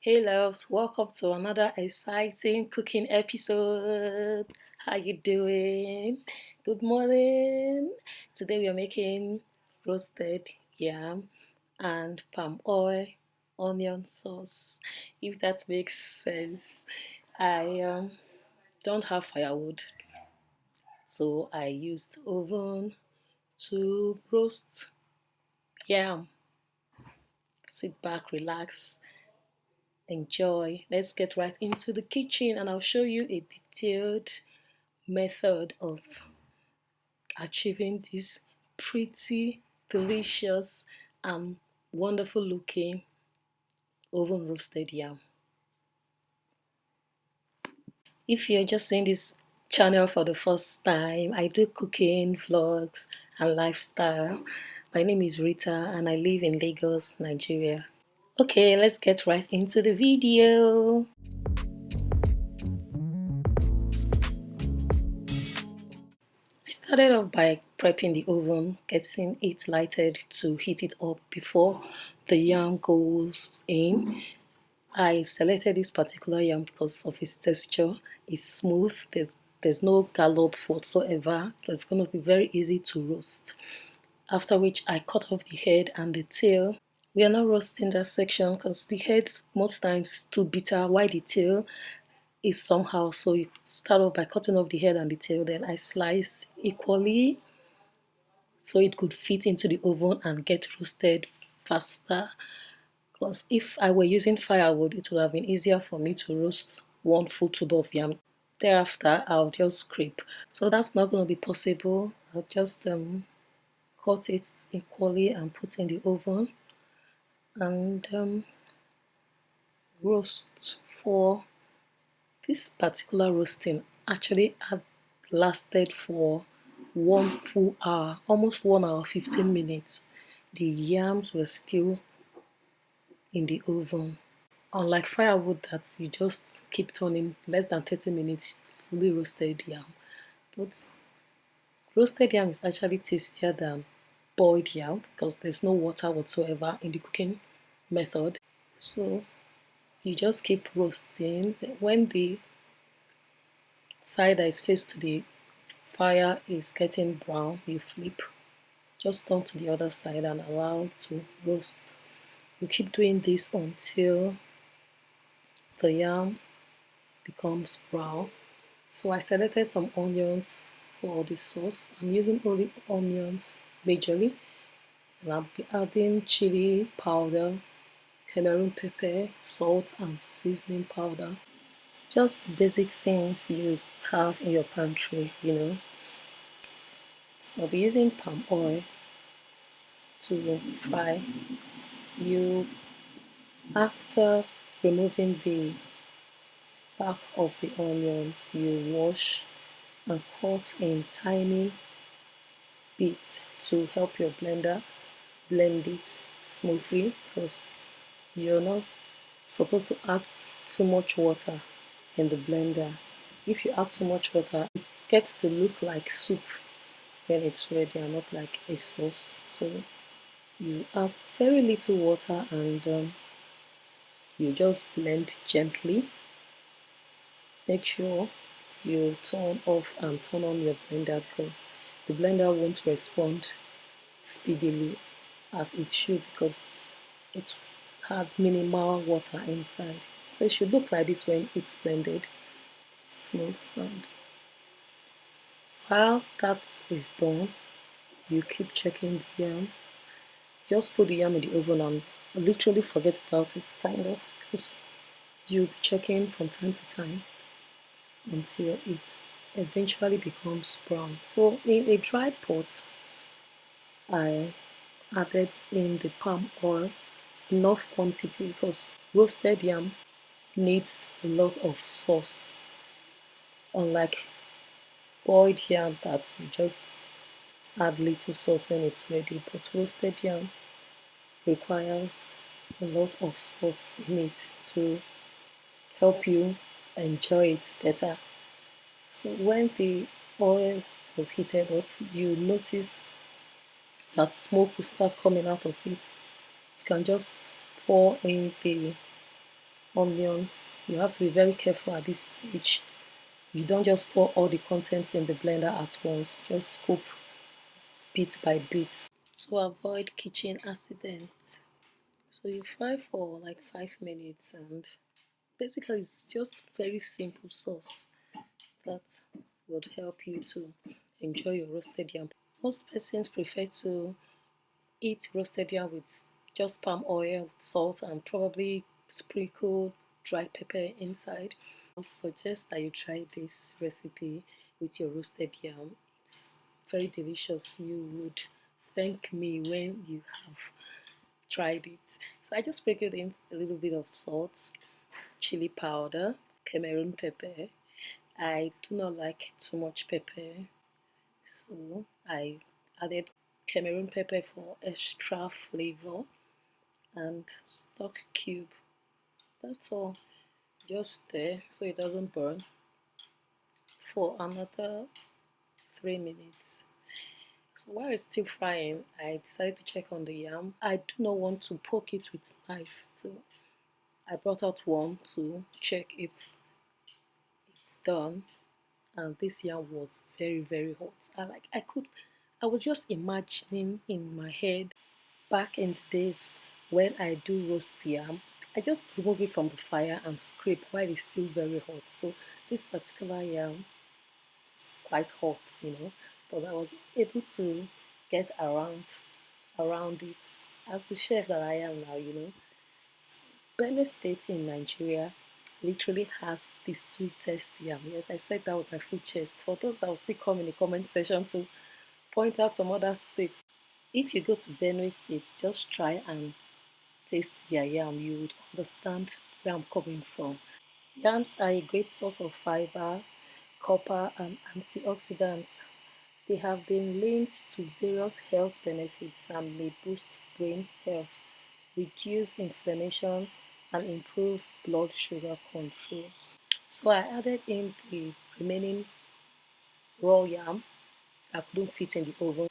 Hey loves, welcome to another exciting cooking episode. How you doing? Good morning. Today we are making roasted yam and palm oil onion sauce. If that makes sense. I don't have firewood, so I used oven to roast yam. Sit back, relax, enjoy. Let's get right into the kitchen and I'll show you a detailed method of achieving this pretty, delicious, and wonderful looking oven roasted yam. If you're just seeing this channel for the first time, I do cooking, vlogs, and lifestyle. My name is Rita and I live in Lagos, Nigeria. Okay, let's get right into the video. I started off by prepping the oven, getting it lighted to heat it up before the yam goes in. I selected this particular yam because of its texture. It's smooth, there's no gallop whatsoever. It's going to be very easy to roast. After which I cut off the head and the tail. We are not roasting that section because the head most times is too bitter, while the tail is somehow. So you start off by cutting off the head and the tail. Then I sliced equally so it could fit into the oven and get roasted faster. Because if I were using firewood, it would have been easier for me to roast one full tube of yam. Thereafter, I'll just scrape. So that's not going to be possible. I'll just cut it equally and put in the oven and roast. For this particular roasting actually had lasted for 1 full hour, almost 1 hour 15 minutes. The yams were still in the oven. Unlike firewood that you just keep turning, less than 30 minutes fully roasted yam. But roasted yam is actually tastier than boiled yam because there's no water whatsoever in the cooking method. So you just keep roasting. When the side that is faced to the fire is getting brown, you flip. Just turn to the other side and allow it to roast. You keep doing this until the yam becomes brown. So I selected some onions for the sauce. I'm using only onions majorly, and I'll be adding chili powder, Cameroon pepper, salt, and seasoning powder. Just the basic things you have in your pantry. So I'll be using palm oil to fry. After removing the back of the onions, you wash and cut in tiny bits to help your blender blend it smoothly, because you're not supposed to add too much water in the blender. If you add too much water, it gets to look like soup when it's ready and not like a sauce. So you add very little water and you just blend gently. Make sure you turn off and turn on your blender because the blender won't respond speedily as it should because it had minimal water inside. So it should look like this when it's blended smooth. And while that is done, you keep checking the yam. Just put the yam in the oven and literally forget about it, kind of, because you'll be checking from time to time until it eventually becomes brown. So in a dry pot, I added in the palm oil, enough quantity because roasted yam needs a lot of sauce, unlike boiled yam that you just add little sauce when it's ready. But roasted yam requires a lot of sauce in it to help you enjoy it better. So when the oil was heated up, you notice that smoke will start coming out of it. You can just pour in the onions. You have to be very careful at this stage. You don't just pour all the contents in the blender at once, just scoop bit by bit to avoid kitchen accidents. So you fry for like 5 minutes, and basically it's just very simple sauce that would help you to enjoy your roasted yam. Most persons prefer to eat roasted yam with just palm oil with salt and probably sprinkle dried pepper inside. I suggest that you try this recipe with your roasted yam. It's very delicious. You would thank me when you have tried it. So I just sprinkled in a little bit of salt, chili powder, Cameroon pepper. I do not like too much pepper, so I added Cameroon pepper for extra flavor and stock cube. That's all. Just stir so it doesn't burn for another 3 minutes. So while it's still frying, I decided to check on the yam. I do not want to poke it with knife, so I brought out one to check if it's done. And this yam was very hot. I was just imagining in my head back in the days when I do roast yam, I just remove it from the fire and scrape while it's still very hot. So this particular yam is quite hot, but I was able to get around it as the chef that I am now. So Benue State in Nigeria literally has the sweetest yam. Yes, I said that with my full chest. For those that will still come in the comment section to point out some other states, if you go to Benue State, just try and taste their yam. You would understand where I'm coming from. Yams are a great source of fiber, copper, and antioxidants. They have been linked to various health benefits and may boost brain health, reduce inflammation, and improve blood sugar control. So I added in the remaining raw yam I couldn't fit in the oven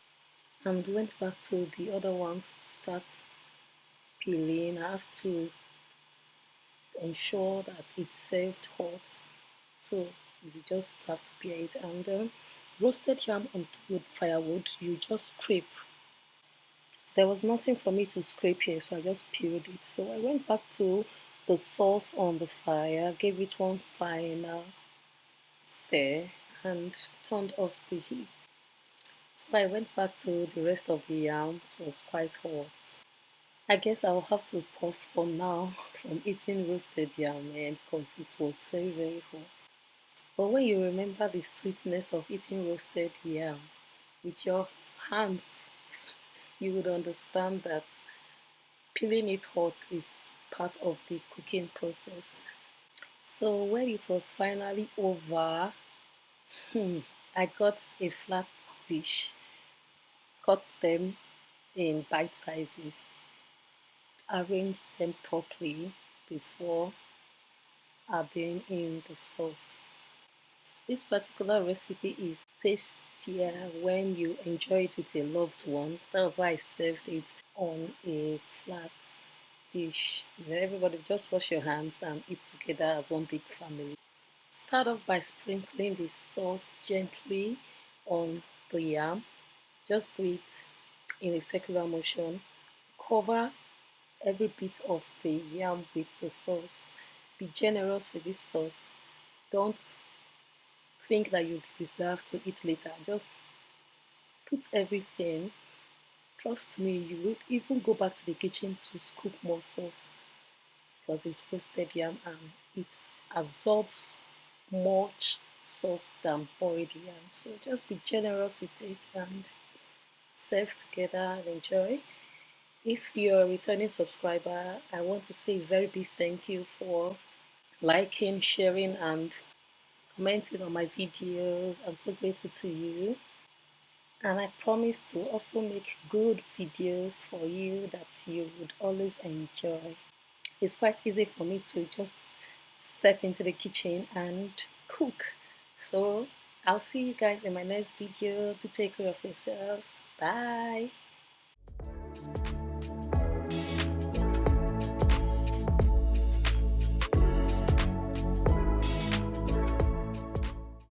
and went back to the other ones to start peeling. I have to ensure that it's served hot, so you just have to peel it. And roasted yam on wood firewood, you just scrape. There was nothing for me to scrape here, so I just peeled it. So I went back to the sauce on the fire, gave it one final stir, and turned off the heat. So I went back to the rest of the yam. It was quite hot. I guess I'll have to pause for now from eating roasted yam, because it was very hot. But when you remember the sweetness of eating roasted yam with your hands, you would understand that peeling it hot is part of the cooking process. So when it was finally over, I got a flat dish, cut them in bite sizes, arrange them properly before adding in the sauce. This particular recipe is tastier when you enjoy it with a loved one. That's why I served it on a flat dish. Everybody just wash your hands and eat together as one big family. Start off by sprinkling the sauce gently on the yam. Just do it in a circular motion. Cover every bit of the yam with the sauce. Be generous with this sauce. Don't think that you deserve to eat later. Just put everything. Trust me, you will even go back to the kitchen to scoop more sauce because it's roasted yam and it absorbs much sauce than boiled yam. So just be generous with it and serve together and enjoy. If you're a returning subscriber, I want to say a very big thank you for liking, sharing, and commenting on my videos. I'm so grateful to you. And I promise to also make good videos for you that you would always enjoy. It's quite easy for me to just step into the kitchen and cook. So I'll see you guys in my next video. To take care of yourselves. Bye.